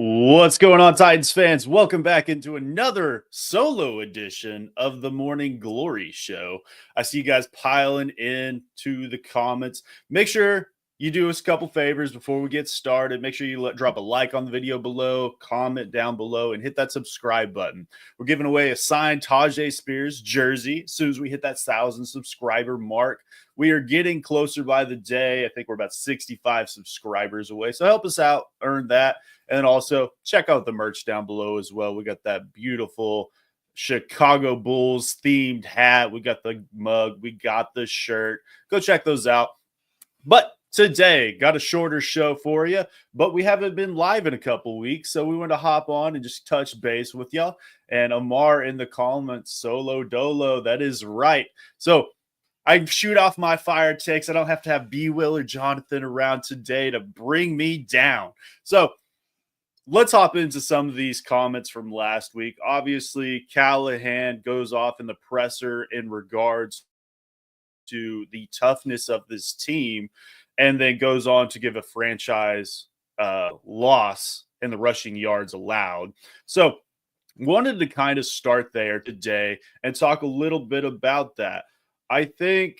What's going on, Titans fans? Welcome back into another solo edition of the Morning Glory Show. I see you guys piling into the comments. Make sure you do us a couple favors before we get started. Make sure you drop a like on the video below, comment down below, and hit that subscribe button. We're giving away a signed Tajay Spears jersey as soon as we hit that 1,000 subscriber mark. We are getting closer by the day. I think we're about 65 subscribers away. So help us out, earn that. And also check out the merch down below as well. We got that beautiful Chicago Bulls themed hat. We got the mug. We got the shirt. Go check those out. But today, got a shorter show for you, but we haven't been live in a couple weeks, so we want to hop on and just touch base with y'all. And Amar in the comments, solo dolo, that is right. So I shoot off my fire takes. I don't have to have B. Will or Jonathan around today to bring me down. So let's hop into some of these comments from last week. Obviously, Callahan goes off in the presser in regards to the toughness of this team, and then goes on to give a franchise loss in the rushing yards allowed. So wanted to kind of start there today and talk a little bit about that. I think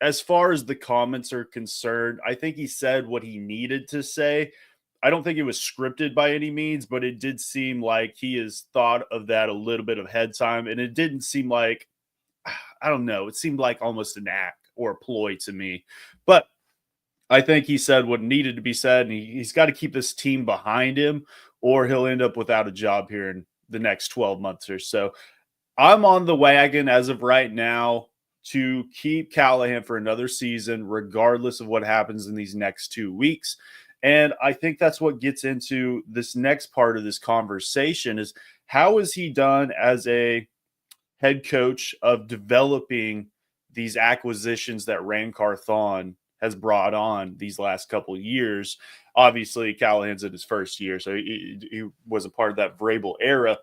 as far as the comments are concerned, I think he said what he needed to say. I don't think it was scripted by any means, but it did seem like he has thought of that a little bit ahead time. And it didn't seem like, I don't know, it seemed like almost an act or a ploy to me. But I think he said what needed to be said, and he's got to keep this team behind him, or he'll end up without a job here in the next 12 months or so. I'm on the wagon as of right now to keep Callahan for another season, regardless of what happens in these next 2 weeks. And I think that's what gets into this next part of this conversation is how is he done as a head coach of developing these acquisitions that Ran Carthon has brought on these last couple of years. Obviously, Callahan's in his first year, so he was a part of that Vrabel era.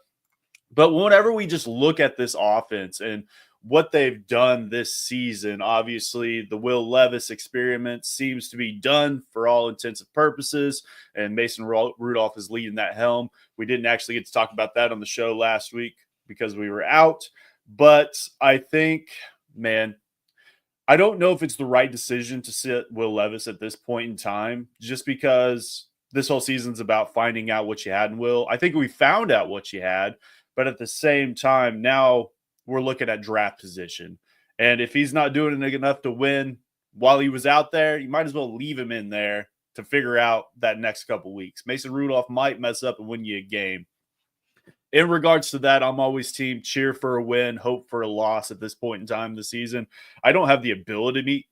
But whenever we just look at this offense and what they've done this season, obviously the Will Levis experiment seems to be done for all intents and purposes, and Mason Rudolph is leading that helm. We didn't actually get to talk about that on the show last week because we were out, but I think, man, I don't know if it's the right decision to sit Will Levis at this point in time, just because this whole season's about finding out what you had in Will. I think we found out what you had, but at the same time, now we're looking at draft position. And if he's not doing enough to win while he was out there, you might as well leave him in there to figure out that next couple weeks. Mason Rudolph might mess up and win you a game. In regards to that, I'm always team cheer for a win, hope for a loss at this point in time of the season. I don't have the ability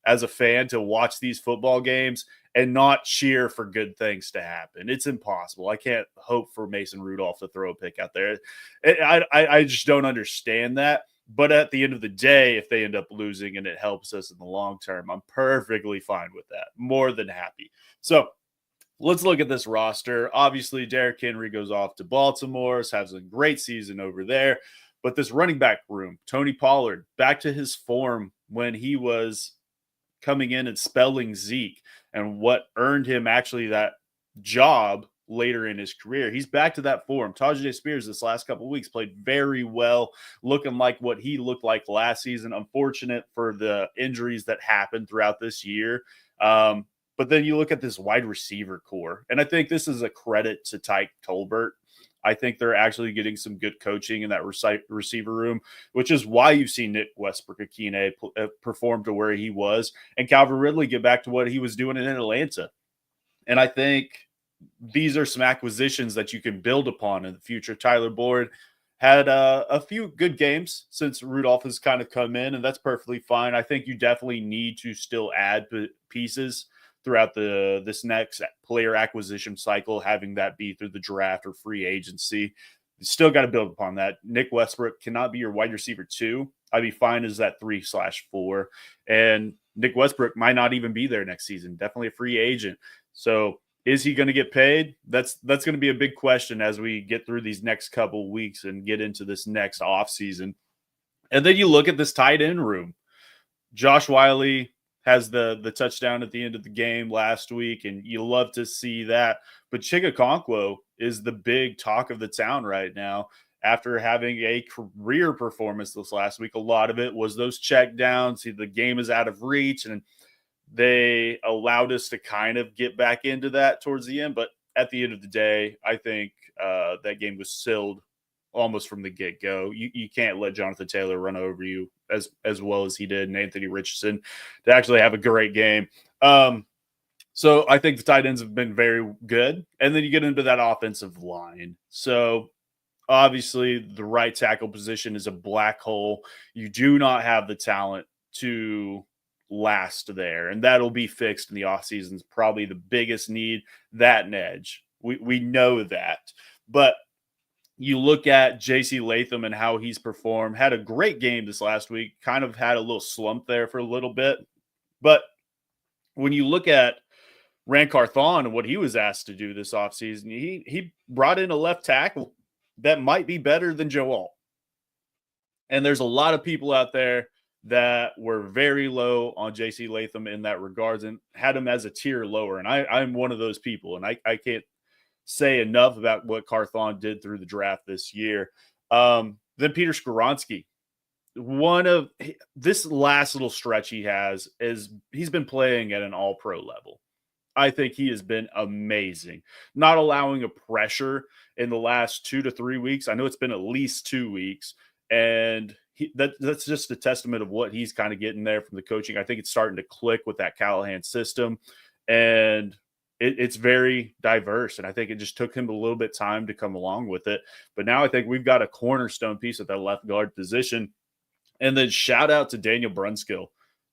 as a fan to watch these football games and not cheer for good things to happen. It's impossible. I can't hope for Mason Rudolph to throw a pick out there. I just don't understand that. But at the end of the day, if they end up losing and it helps us in the long term, I'm perfectly fine with that. More than happy. So let's look at this roster. Obviously, Derrick Henry goes off to Baltimore, has a great season over there. But this running back room, Tony Pollard, back to his form when he was coming in and spelling Zeke and what earned him actually that job later in his career. He's back to that form. Tajay Spears this last couple of weeks played very well, looking like what he looked like last season. Unfortunate for the injuries that happened throughout this year. But then you look at this wide receiver core, and I think this is a credit to Tyke Tolbert. I think they're actually getting some good coaching in that receiver room, which is why you've seen Nick Westbrook-Akine perform to where he was, and Calvin Ridley get back to what he was doing in Atlanta. And I think these are some acquisitions that you can build upon in the future. Tyler Boyd had a few good games since Rudolph has kind of come in, and that's perfectly fine. I think you definitely need to still add pieces throughout this next player acquisition cycle, having that be through the draft or free agency. You still got to build upon that. Nick Westbrook cannot be your wide receiver 2. I'd be fine as that 3/4. And Nick Westbrook might not even be there next season. Definitely a free agent. So is he going to get paid? That's going to be a big question as we get through these next couple weeks and get into this next offseason. And then you look at this tight end room. Josh Wiley has the touchdown at the end of the game last week, and you love to see that. But Chigakonkwo is the big talk of the town right now. After having a career performance this last week, a lot of it was those check downs. The game is out of reach, and they allowed us to kind of get back into that towards the end. But at the end of the day, I think that game was sealed almost from the get-go. You can't let Jonathan Taylor run over you as well as he did, and Anthony Richardson to actually have a great game. So I think the tight ends have been very good. And then you get into that offensive line. So obviously the right tackle position is a black hole. You do not have the talent to last there, and that'll be fixed in the offseason. Is probably the biggest need, that and edge. We know that. But you look at J.C. Latham and how he's performed, had a great game this last week, kind of had a little slump there for a little bit. But when you look at Ran Carthon and what he was asked to do this offseason, he brought in a left tackle that might be better than Joel. And there's a lot of people out there that were very low on J.C. Latham in that regards and had him as a tier lower. And I'm one of those people, and I can't say enough about what Carthon did through the draft this year. Then Peter Skoronski, one of this last little stretch he has is he's been playing at an all-pro level. I think he has been amazing, not allowing a pressure in the last 2 to 3 weeks. I know it's been at least 2 weeks, and that's just a testament of what he's kind of getting there from the coaching. I think it's starting to click with that Callahan system, and it's very diverse, and I think it just took him a little bit of time to come along with it. But now I think we've got a cornerstone piece at that left guard position. And then shout out to Daniel Brunskill.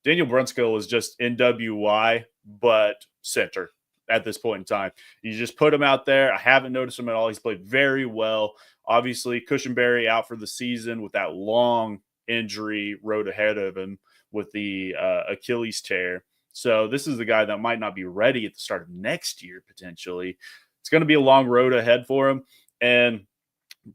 Daniel Brunskill is just NWY, but center at this point in time. You just put him out there. I haven't noticed him at all. He's played very well. Obviously, Cushenberry out for the season with that long injury road ahead of him with the Achilles tear. So this is the guy that might not be ready at the start of next year, potentially. It's going to be a long road ahead for him. And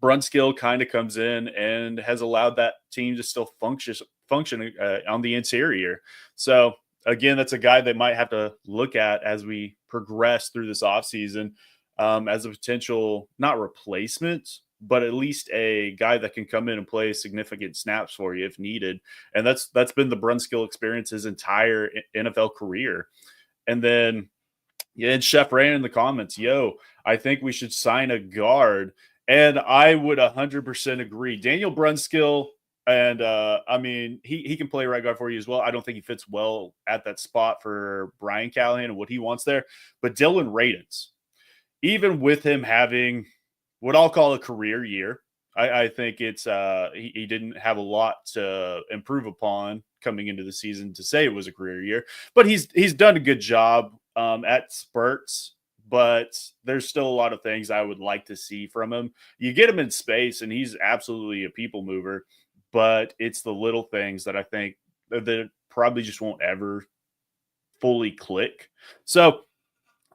Brunskill kind of comes in and has allowed that team to still function on the interior. So, again, that's a guy they might have to look at as we progress through this offseason as a potential, not replacement, but at least a guy that can come in and play significant snaps for you if needed. And that's been the Brunskill experience his entire NFL career. And then, and Chef ran in the comments, I think we should sign a guard. And I would 100% agree. Daniel Brunskill, and I mean, he can play right guard for you as well. I don't think he fits well at that spot for Brian Callahan and what he wants there. But Dylan Radins, even with him having what I'll call a career year, I think it's he didn't have a lot to improve upon coming into the season to say it was a career year. But he's done a good job at spurts. But there's still a lot of things I would like to see from him. You get him in space, and he's absolutely a people mover. But it's the little things that I think that probably just won't ever fully click. So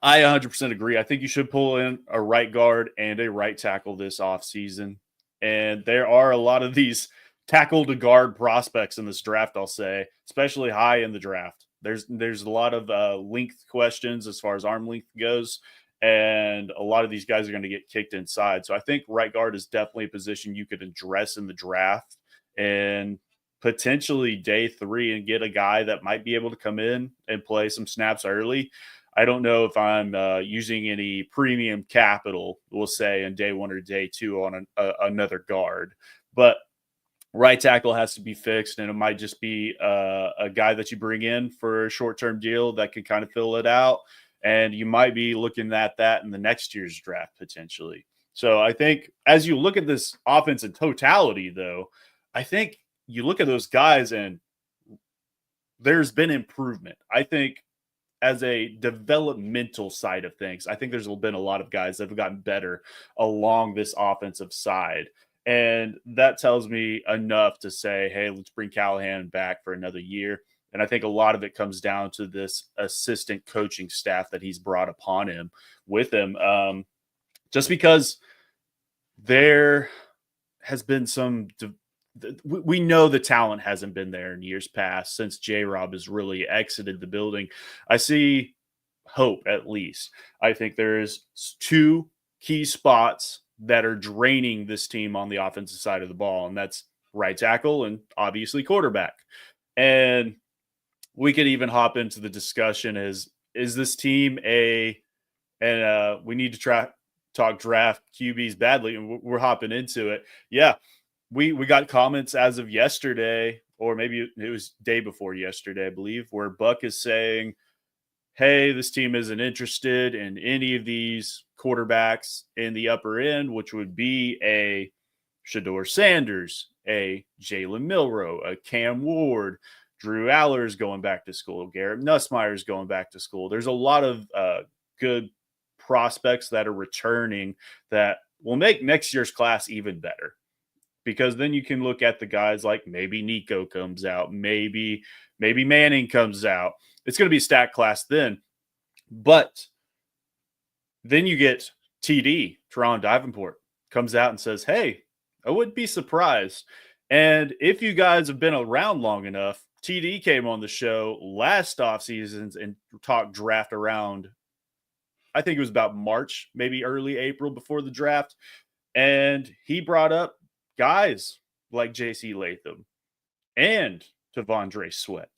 I 100% agree. I think you should pull in a right guard and a right tackle this offseason. And there are a lot of these tackle to guard prospects in this draft, I'll say, especially high in the draft. There's a lot of length questions as far as arm length goes, and a lot of these guys are going to get kicked inside. So I think right guard is definitely a position you could address in the draft and potentially day 3 and get a guy that might be able to come in and play some snaps early. I don't know if I'm using any premium capital, we'll say, in day 1 or day 2 on another guard. But right tackle has to be fixed, and it might just be a guy that you bring in for a short-term deal that can kind of fill it out. And you might be looking at that in the next year's draft potentially. So I think as you look at this offense in totality, though, I think you look at those guys and there's been improvement. I think as a developmental side of things, I think there's been a lot of guys that have gotten better along this offensive side. And that tells me enough to say, hey, let's bring Callahan back for another year. And I think a lot of it comes down to this assistant coaching staff that he's brought upon him with him. Just because there has been some we know the talent hasn't been there in years past since J-Rob has really exited the building. I see hope, at least. I think there's two key spots that are draining this team on the offensive side of the ball, and that's right tackle and obviously quarterback. And we could even hop into the discussion: is this team we need to talk draft QBs badly, and we're hopping into it. Yeah, we got comments as of yesterday, or maybe it was day before yesterday, I believe, where Buck is saying, hey, this team isn't interested in any of these quarterbacks in the upper end, which would be a Shador Sanders, a Jalen Milrow, a Cam Ward, Drew Aller's going back to school, Garrett Nussmeier's going back to school. There's a lot of good prospects that are returning that will make next year's class even better. Because then you can look at the guys like maybe Nico comes out, maybe Manning comes out. It's going to be a stacked class then. But then you get TD, Teron Davenport, comes out and says, hey, I wouldn't be surprised. And if you guys have been around long enough, TD came on the show last offseason and talked draft around, I think it was about March, maybe early April before the draft. And he brought up guys like J.C. Latham and T'Vondre Sweat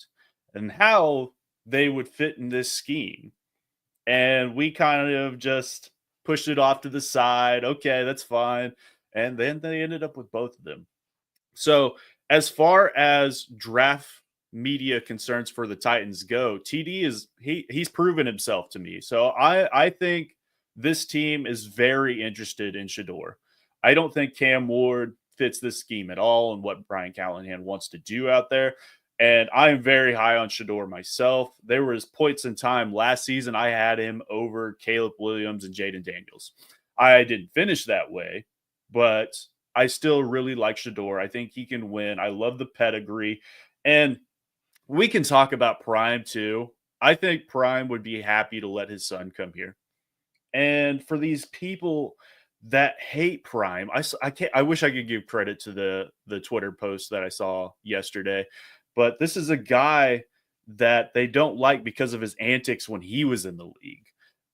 and how they would fit in this scheme. And we kind of just pushed it off to the side. Okay, that's fine. And then they ended up with both of them. So as far as draft media concerns for the Titans go, TD he's proven himself to me. So I think this team is very interested in Shador. I don't think Cam Ward fits this scheme at all and what Brian Callahan wants to do out there. And I'm very high on Shador myself. There was points in time last season I had him over Caleb Williams and Jaden Daniels. I didn't finish that way, but I still really like Shador. I think he can win. I love the pedigree. And we can talk about Prime too. I think Prime would be happy to let his son come here. And for these people that hate Prime, I wish I could give credit to the Twitter post that I saw yesterday, but this is a guy that they don't like because of his antics when he was in the league.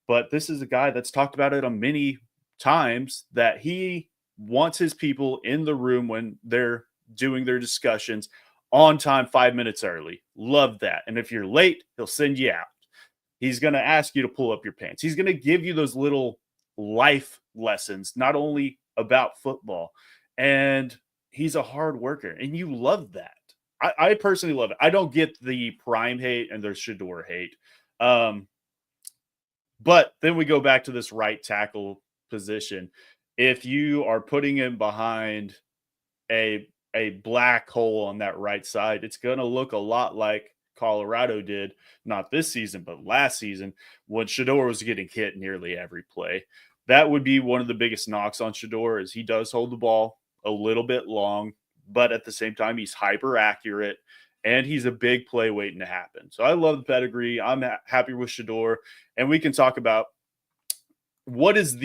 But this is a guy that's talked about it on many times that he wants his people in the room when they're doing their discussions on time, 5 minutes early. Love that. And if you're late, he'll send you out. He's going to ask you to pull up your pants. He's going to give you those little life lessons, not only about football. And he's a hard worker, and you love that. I personally love it. I don't get the Prime hate and there's Shador hate. But then we go back to this right tackle position. If you are putting him behind a black hole on that right side, it's going to look a lot like Colorado did, not this season, but last season, when Shador was getting hit nearly every play. That would be one of the biggest knocks on Shador, is he does hold the ball a little bit long, but at the same time, he's hyper accurate and he's a big play waiting to happen. So I love the pedigree. I'm happy with Shador, and we can talk about what is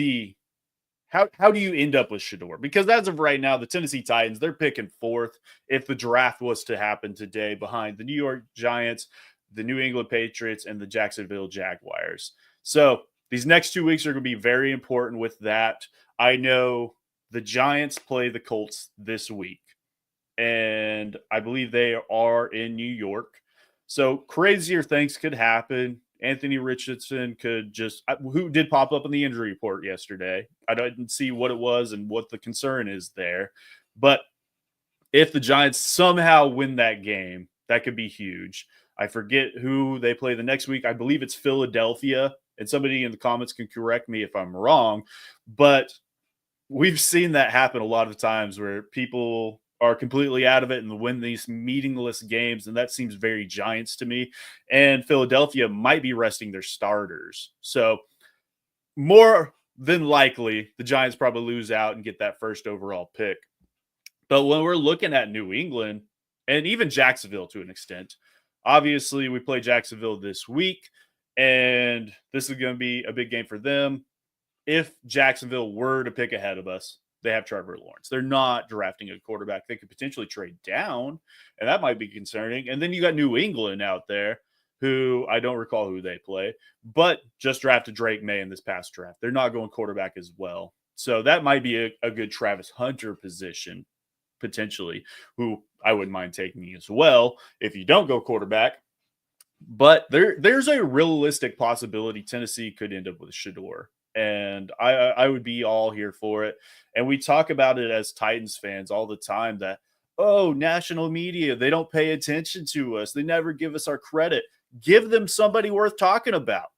how do you end up with Shador? Because as of right now, the Tennessee Titans, they're picking fourth if the draft was to happen today, behind the New York Giants, the New England Patriots, and the Jacksonville Jaguars. So these next 2 weeks are going to be very important with that. I know the Giants play the Colts this week, and I believe they are in New York. So crazier things could happen. Anthony Richardson who did pop up in the injury report yesterday. I didn't see what it was and what the concern is there. But if the Giants somehow win that game, that could be huge. I forget who they play the next week. I believe it's Philadelphia, and somebody in the comments can correct me if I'm wrong. But we've seen that happen a lot of times where people are completely out of it and win these meaningless games, and that seems very Giants to me. And Philadelphia might be resting their starters. So more than likely, the Giants probably lose out and get that first overall pick. But when we're looking at New England and even Jacksonville to an extent, obviously we play Jacksonville this week, and this is going to be a big game for them. If Jacksonville were to pick ahead of us, they have Trevor Lawrence. They're not drafting a quarterback. They could potentially trade down, and that might be concerning. And then you got New England out there, who I don't recall who they play, but just drafted Drake May in this past draft. They're not going quarterback as well. So that might be a good Travis Hunter position, potentially, who I wouldn't mind taking as well if you don't go quarterback. But there's a realistic possibility Tennessee could end up with Shador. And I would be all here for it. And we talk about it as Titans fans all the time that, oh, national media, they don't pay attention to us. They never give us our credit. Give them somebody worth talking about.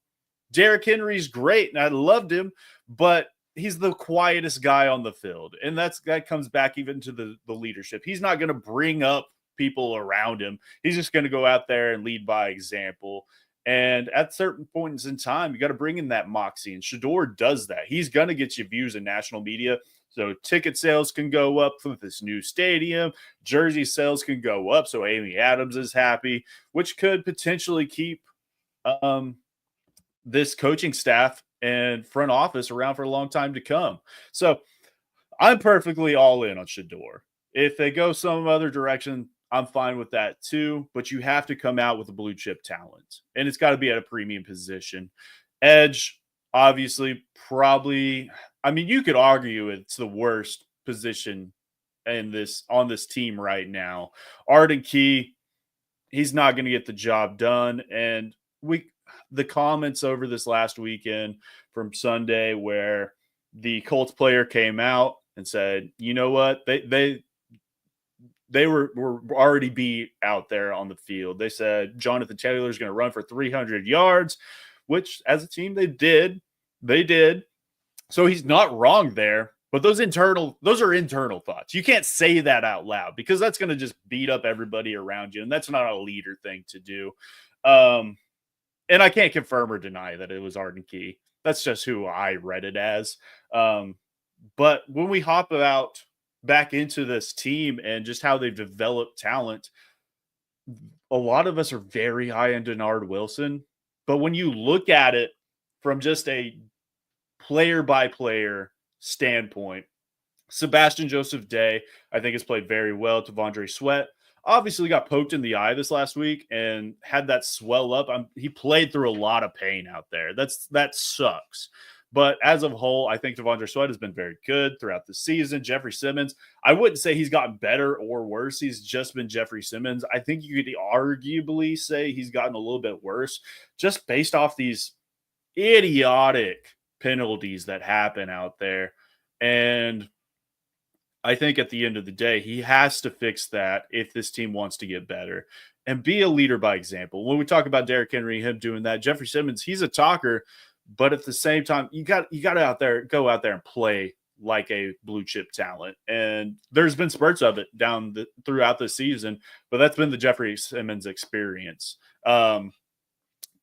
Derrick Henry's great, and I loved him, but he's the quietest guy on the field. And that comes back even to the leadership. He's not going to bring up people around him. He's just going to go out there and lead by example. And at certain points in time, you got to bring in that moxie. And Shador does that. He's going to get you views in national media. So ticket sales can go up with this new stadium. Jersey sales can go up. So Amy Adams is happy, which could potentially keep this coaching staff and front office around for a long time to come. So I'm perfectly all in on Shador. If they go some other direction, I'm fine with that too, but you have to come out with a blue chip talent, and it's got to be at a premium position. Edge, obviously, probably. I mean, you could argue it's the worst position on this team right now. Arden Key, he's not going to get the job done, and the comments over this last weekend from Sunday where the Colts player came out and said, you know what, they were already beat out there on the field. They said Jonathan Taylor is going to run for 300 yards, which as a team they did. So he's not wrong there, but those are internal thoughts. You can't say that out loud because that's going to just beat up everybody around you, and that's not a leader thing to do. And I can't confirm or deny that it was Arden Key. That's just who I read it as. But when we hop out back into this team and just how they've developed talent, a lot of us are very high on Denard Wilson. But when you look at it from just a player-by-player standpoint, Sebastian Joseph Day, I think, has played very well. T'Vondre Sweat obviously got poked in the eye this last week and had that swell up. He played through a lot of pain out there. That sucks. But as a whole, I think T'Vondre Sweat has been very good throughout the season. Jeffrey Simmons, I wouldn't say he's gotten better or worse. He's just been Jeffrey Simmons. I think you could arguably say he's gotten a little bit worse just based off these idiotic penalties that happen out there. And I think at the end of the day, he has to fix that if this team wants to get better and be a leader by example. When we talk about Derrick Henry, him doing that, Jeffrey Simmons, he's a talker, but at the same time, you got to go out there and play like a blue chip talent. And there's been spurts of it throughout the season, but that's been the Jeffrey Simmons experience.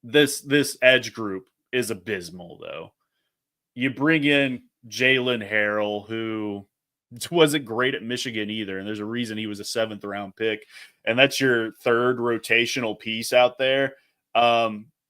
This edge group is abysmal, though. You bring in Jalen Harrell, who wasn't great at Michigan either, and there's a reason he was a 7th round pick, and that's your third rotational piece out there.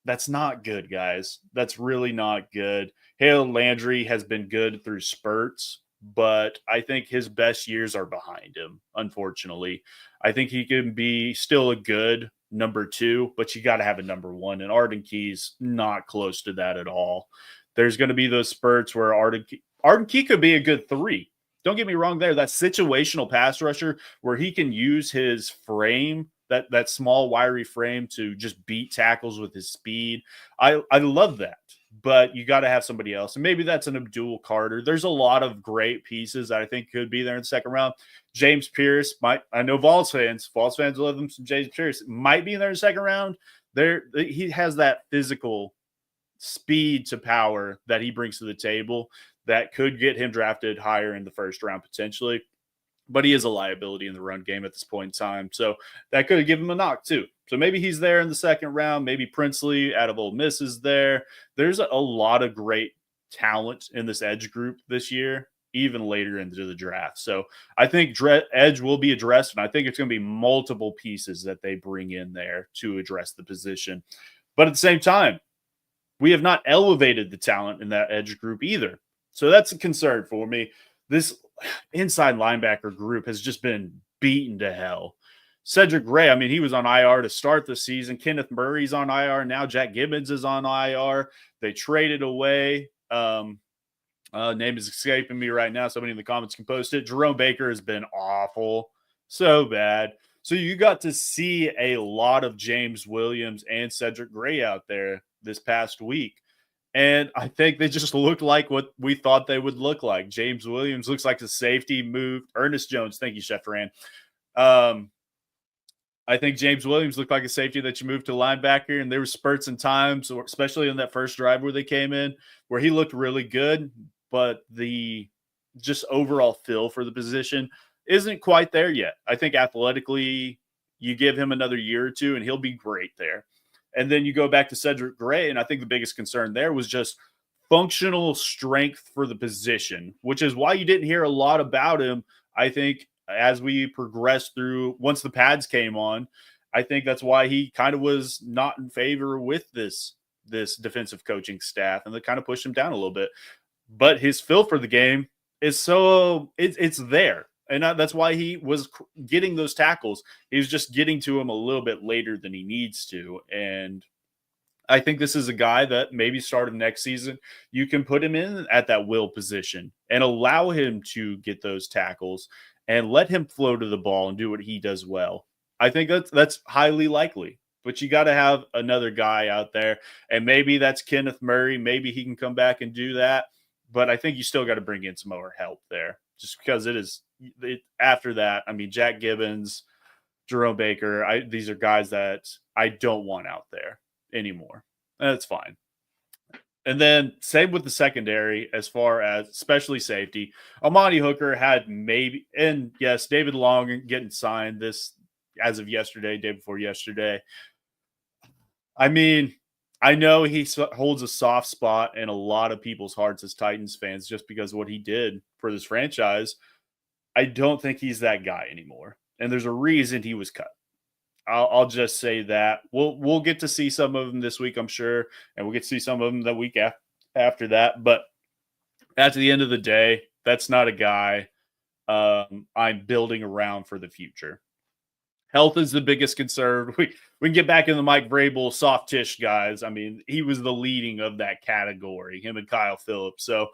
That's not good, guys. That's really not good. Harold Landry has been good through spurts, but I think his best years are behind him, unfortunately. I think he can be still a good number 2, but you got to have a number 1, and Arden Key's not close to that at all. There's going to be those spurts where Arden Key could be a good 3. Don't get me wrong there. That situational pass rusher where he can use his frame, that small, wiry frame, to just beat tackles with his speed. I love that. But you got to have somebody else. And maybe that's an Abdul Carter. There's a lot of great pieces that I think could be there in the second round. James Pierce, I know Vols fans love them some James Pierce. Might be in there in the second round. He has that physical speed to power that he brings to the table that could get him drafted higher in the first round potentially. But he is a liability in the run game at this point in time. So that could give him a knock too. So maybe he's there in the second round. Maybe Princely out of Ole Miss is there. There's a lot of great talent in this edge group this year, even later into the draft. So I think edge will be addressed, and I think it's going to be multiple pieces that they bring in there to address the position. But at the same time, we have not elevated the talent in that edge group either. So that's a concern for me. This inside linebacker group has just been beaten to hell. Cedric Gray, I mean, he was on IR to start the season. Kenneth Murray's on IR now. Jack Gibbons is on IR. They traded away. Name is escaping me right now. Somebody in the comments can post it. Jerome Baker has been awful. So bad. So you got to see a lot of James Williams and Cedric Gray out there this past week. And I think they just looked like what we thought they would look like. James Williams looks like a safety move. Ernest Jones, thank you, Chef Fran. I think James Williams looked like a safety that you moved to linebacker, and there were spurts and times, especially in that first drive where they came in, where he looked really good, but the just overall feel for the position isn't quite there yet. I think athletically, you give him another year or two, and he'll be great there. And then you go back to Cedric Gray, and I think the biggest concern there was just functional strength for the position, which is why you didn't hear a lot about him, I think, as we progressed through. Once the pads came on, I think that's why he kind of was not in favor with this defensive coaching staff, and they kind of pushed him down a little bit. But his feel for the game is it's there. And that's why he was getting those tackles. He was just getting to him a little bit later than he needs to. And I think this is a guy that maybe start of next season, you can put him in at that will position and allow him to get those tackles and let him flow to the ball and do what he does well. I think that's highly likely. But you got to have another guy out there. And maybe that's Kenneth Murray. Maybe he can come back and do that. But I think you still got to bring in some more help there, just because after that, I mean, Jack Gibbons, Jerome Baker, these are guys that I don't want out there anymore. And that's fine. And then same with the secondary, as far as especially safety. Amani Hooker had maybe, and yes, David Long getting signed this as of yesterday, day before yesterday. I mean, I know he holds a soft spot in a lot of people's hearts as Titans fans just because of what he did for this franchise. I don't think he's that guy anymore. And there's a reason he was cut. I'll just say that. We'll get to see some of them this week, I'm sure. And we'll get to see some of them the week after that. But at the end of the day, that's not a guy I'm building around for the future. Health is the biggest concern. We can get back in the Mike Vrabel soft-ish guys. I mean, he was the leading of that category, him and Kyle Phillips. So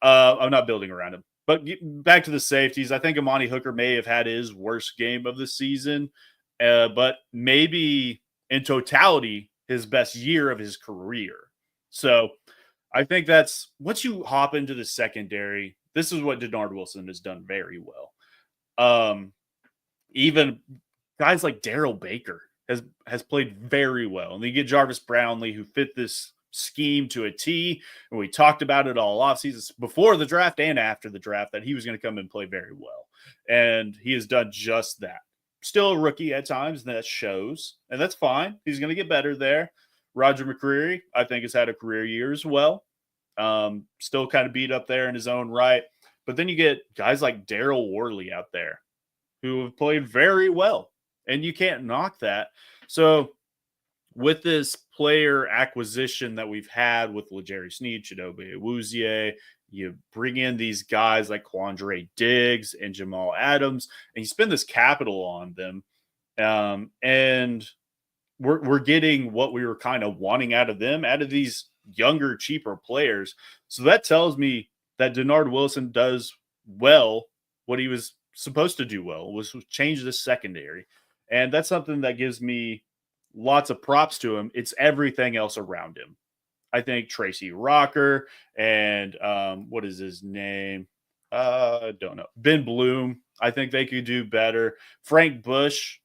I'm not building around him. But back to the safeties, I think Amani Hooker may have had his worst game of the season, but maybe in totality, his best year of his career. So I think that's once you hop into the secondary, this is what Denard Wilson has done very well. Even guys like Darrell Baker has played very well. And then you get Jarvis Brownlee, who fit this scheme to a T. And we talked about it all offseason, before the draft and after the draft, that he was going to come and play very well. And he has done just that. Still a rookie at times, and that shows. And that's fine. He's going to get better there. Roger McCreary, I think, has had a career year as well. Still kind of beat up there in his own right. But then you get guys like Daryl Worley out there who have played very well. And you can't knock that. So with this player acquisition that we've had with L'Jarius Sneed, Chidobe Awuzie, you bring in these guys like Quandre Diggs and Jamal Adams, and you spend this capital on them. And we're getting what we were kind of wanting out of them, out of these younger, cheaper players. So that tells me that Denard Wilson does well what he was supposed to do well, was change the secondary. And that's something that gives me lots of props to him. It's everything else around him. I think Tracy Rocker and what is his name? I don't know. Ben Bloom. I think they could do better. Frank Bush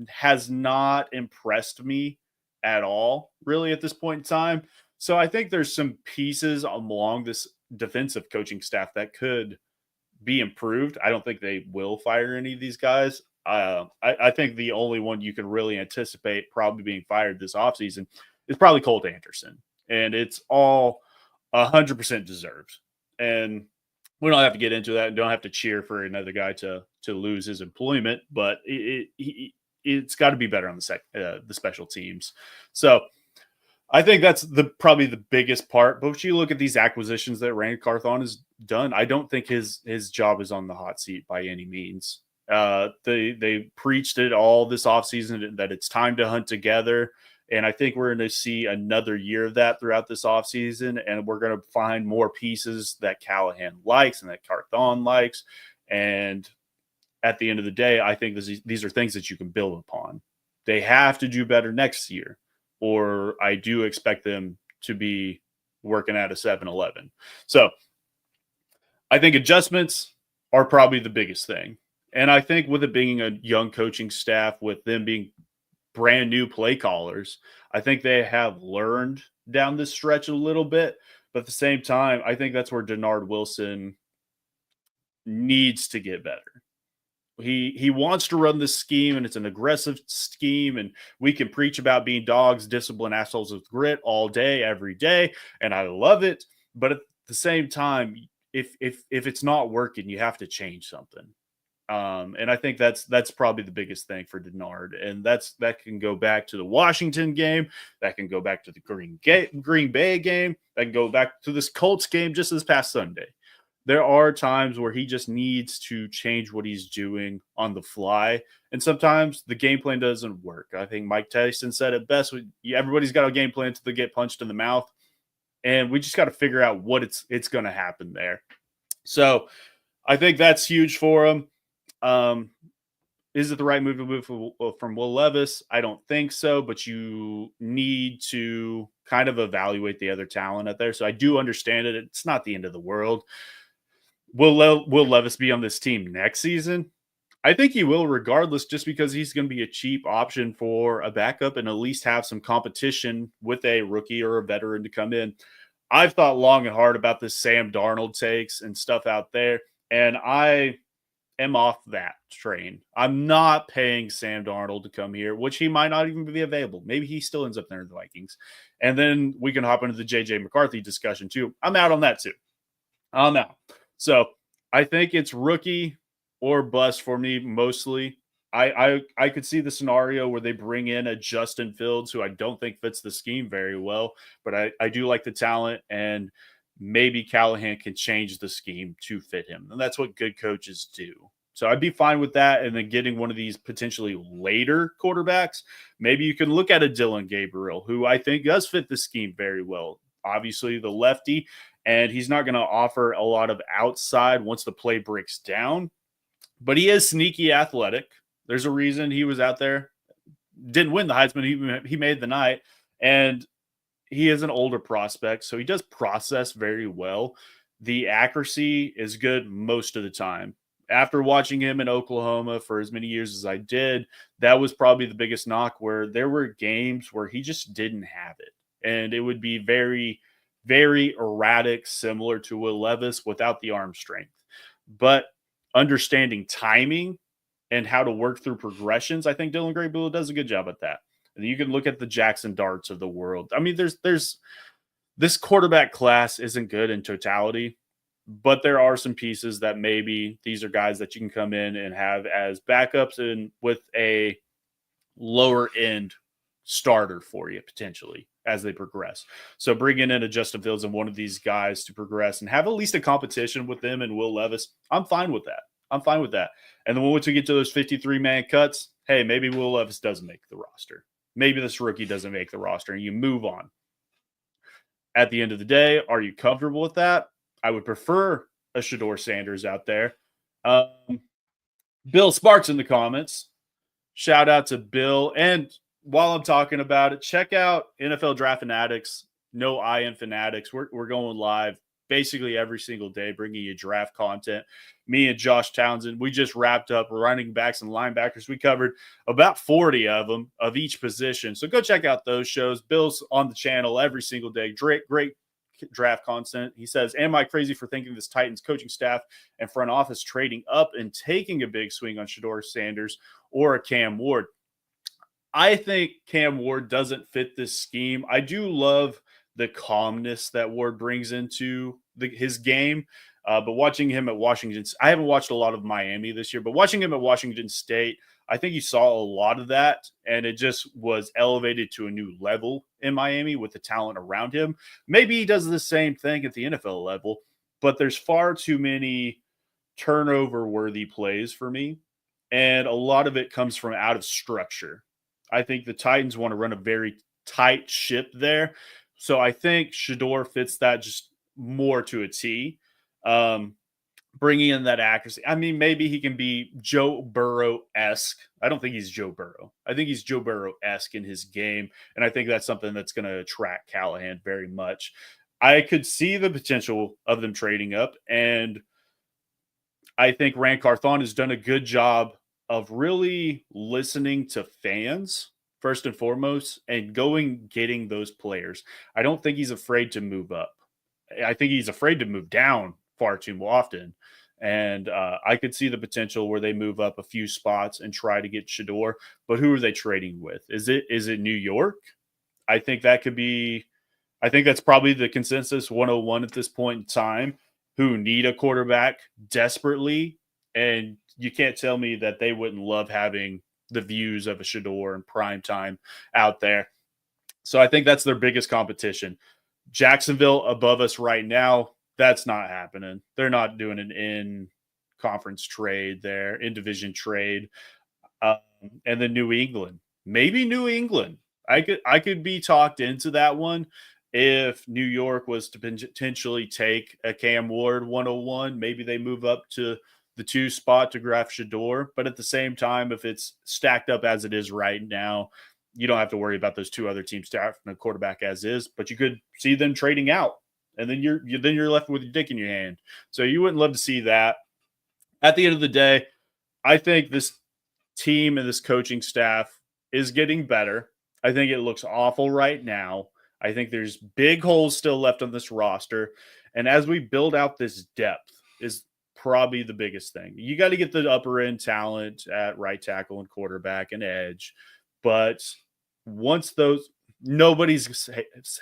has not impressed me at all, really, at this point in time. So I think there's some pieces along this defensive coaching staff that could be improved. I don't think they will fire any of these guys. I think the only one you can really anticipate probably being fired this offseason is probably Colt Anderson. And it's all 100% deserved. And we don't have to get into that and don't have to cheer for another guy to lose his employment, but it's got to be better on the special teams. So I think that's probably the biggest part. But if you look at these acquisitions that Randy Carthon has done, I don't think his job is on the hot seat by any means. They preached it all this offseason that it's time to hunt together. And I think we're going to see another year of that throughout this offseason. And we're going to find more pieces that Callahan likes and that Carthon likes. And at the end of the day, I think these are things that you can build upon. They have to do better next year, or I do expect them to be working at a 7-Eleven. So I think adjustments are probably the biggest thing. And I think with it being a young coaching staff, with them being brand new play callers, I think they have learned down this stretch a little bit. But at the same time, I think that's where Denard Wilson needs to get better. He wants to run this scheme, and it's an aggressive scheme, and we can preach about being dogs, discipline, assholes with grit all day, every day, and I love it. But at the same time, if it's not working, you have to change something. And I think that's probably the biggest thing for Denard, and that can go back to the Washington game, that can go back to the Green Bay game, that can go back to this Colts game just this past Sunday. There are times where he just needs to change what he's doing on the fly. And sometimes the game plan doesn't work. I think Mike Tyson said it best. Everybody's got a game plan until they get punched in the mouth. And we just got to figure out what it's going to happen there. So I think that's huge for him. Is it the right move to move from Will Levis? I don't think so, but you need to kind of evaluate the other talent out there. So I do understand it. It's not the end of the world. Will Levis be on this team next season? I think he will regardless, just because he's going to be a cheap option for a backup and at least have some competition with a rookie or a veteran to come in. I've thought long and hard about this Sam Darnold takes and stuff out there, and I am off that train. I'm not paying Sam Darnold to come here, which he might not even be available. Maybe he still ends up there in the Vikings. And then we can hop into the J.J. McCarthy discussion too. I'm out on that too. I'm out. So I think it's rookie or bust for me mostly. I could see the scenario where they bring in a Justin Fields, who I don't think fits the scheme very well, but I do like the talent, and maybe Callahan can change the scheme to fit him. And that's what good coaches do. So I'd be fine with that. And then getting one of these potentially later quarterbacks, maybe you can look at a Dylan Gabriel, who I think does fit the scheme very well. Obviously the lefty, and he's not going to offer a lot of outside once the play breaks down, but he is sneaky athletic. There's a reason he was out there. Didn't win the Heisman. He made the night, and he is an older prospect, so he does process very well. The accuracy is good most of the time. After watching him in Oklahoma for as many years as I did, that was probably the biggest knock, where there were games where he just didn't have it. And it would be very, very erratic, similar to Will Levis without the arm strength. But understanding timing and how to work through progressions, I think Dylan Gabriel does a good job at that. And you can look at the Jackson Darts of the world. I mean, there's this quarterback class isn't good in totality, but there are some pieces that maybe these are guys that you can come in and have as backups and with a lower end starter for you potentially as they progress. So bringing in a Justin Fields and one of these guys to progress and have at least a competition with them and Will Levis, I'm fine with that. And then once we get to those 53-man cuts, hey, maybe Will Levis doesn't make the roster. Maybe this rookie doesn't make the roster, and you move on. At the end of the day, are you comfortable with that? I would prefer a Shedeur Sanders out there. Bill Sparks in the comments. Shout out to Bill. And while I'm talking about it, check out NFL Draft Fanatics, No IN Fanatics. We're going live basically every single day, bringing you draft content. Me and Josh Townsend, we just wrapped up running backs and linebackers. We covered about 40 of them of each position. So go check out those shows. Bill's on the channel every single day. Great draft content. He says, am I crazy for thinking this Titans coaching staff and front office trading up and taking a big swing on Shedeur Sanders or a Cam Ward? I think Cam Ward doesn't fit this scheme. I do love the calmness that Ward brings into his game. But watching him at Washington, I haven't watched a lot of Miami this year, but watching him at Washington State, I think you saw a lot of that, and it just was elevated to a new level in Miami with the talent around him. Maybe he does the same thing at the NFL level, but there's far too many turnover-worthy plays for me, and a lot of it comes from out of structure. I think the Titans want to run a very tight ship there, so I think Shedeur fits that just more to a T. Bringing in that accuracy. I mean, maybe he can be Joe Burrow-esque. I don't think he's Joe Burrow. I think he's Joe Burrow-esque in his game, and I think that's something that's going to attract Callahan very much. I could see the potential of them trading up, and I think Rand Carthon has done a good job of really listening to fans first and foremost and getting those players. I don't think he's afraid to move up. I think he's afraid to move down far too often. And I could see the potential where they move up a few spots and try to get Shedeur. But who are they trading with? Is it New York? I think that could be – I think that's probably the consensus 101 at this point in time, who need a quarterback desperately. And you can't tell me that they wouldn't love having the views of a Shedeur in prime time out there. So I think that's their biggest competition. Jacksonville above us right now, that's not happening. They're not doing an in-conference trade there, in-division trade. And then New England. Maybe New England. I could be talked into that one if New York was to potentially take a Cam Ward 101. Maybe they move up to the 2 spot to draft Shedeur. But at the same time, if it's stacked up as it is right now, you don't have to worry about those 2 other teams drafting a quarterback as is. But you could see them trading out. And then you're left with your dick in your hand. So you wouldn't love to see that. At the end of the day, I think this team and this coaching staff is getting better. I think it looks awful right now. I think there's big holes still left on this roster. And as we build out this depth is probably the biggest thing. You got to get the upper end talent at right tackle and quarterback and edge. But once nobody's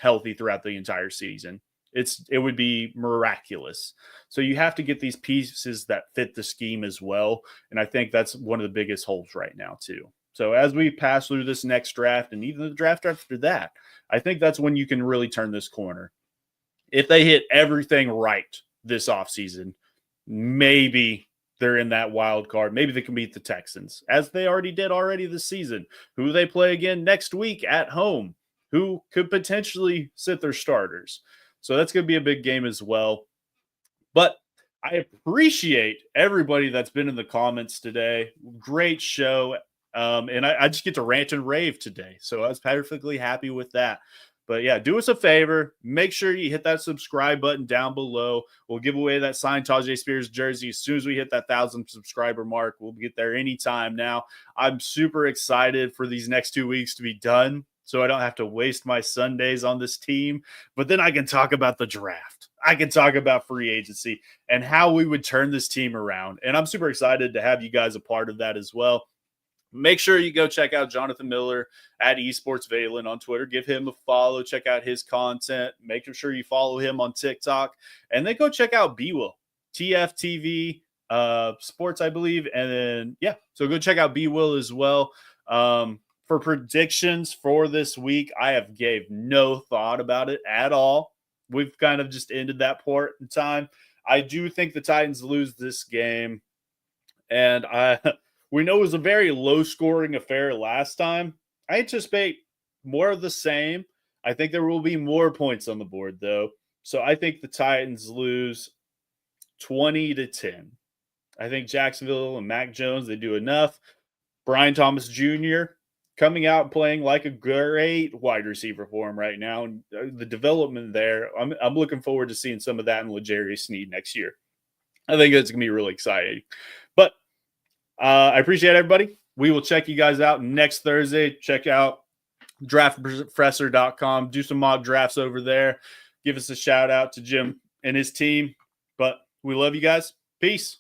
healthy throughout the entire season. It would be miraculous. So you have to get these pieces that fit the scheme as well. And I think that's one of the biggest holes right now too. So as we pass through this next draft and even the draft after that, I think that's when you can really turn this corner. If they hit everything right this offseason, maybe they're in that wild card. Maybe they can beat the Texans, as they already did this season. Who they play again next week at home, who could potentially sit their starters. So that's going to be a big game as well. But I appreciate everybody that's been in the comments today. Great show. And I just get to rant and rave today. So I was perfectly happy with that. But yeah, do us a favor. Make sure you hit that subscribe button down below. We'll give away that signed Tajay Spears jersey as soon as we hit that 1,000 subscriber mark. We'll get there anytime now. I'm super excited for these next 2 weeks to be done, so I don't have to waste my Sundays on this team. But then I can talk about the draft. I can talk about free agency and how we would turn this team around. And I'm super excited to have you guys a part of that as well. Make sure you go check out Jonathan Miller at Esports Valen on Twitter. Give him a follow. Check out his content. Make sure you follow him on TikTok. And then go check out B-Will, TFTV Sports, I believe. And then, yeah, so go check out B-Will as well. For predictions for this week, I have gave no thought about it at all. We've kind of just ended that part in time. I do think the Titans lose this game. And we know it was a very low-scoring affair last time. I anticipate more of the same. I think there will be more points on the board, though. So I think the Titans lose 20-10. I think Jacksonville and Mac Jones, they do enough. Brian Thomas Jr. coming out and playing like a great wide receiver for him right now. And the development there, I'm looking forward to seeing some of that in L'Jarius Sneed next year. I think it's going to be really exciting. But I appreciate everybody. We will check you guys out next Thursday. Check out draftprofessor.com. Do some mock drafts over there. Give us a shout out to Jim and his team. But we love you guys. Peace.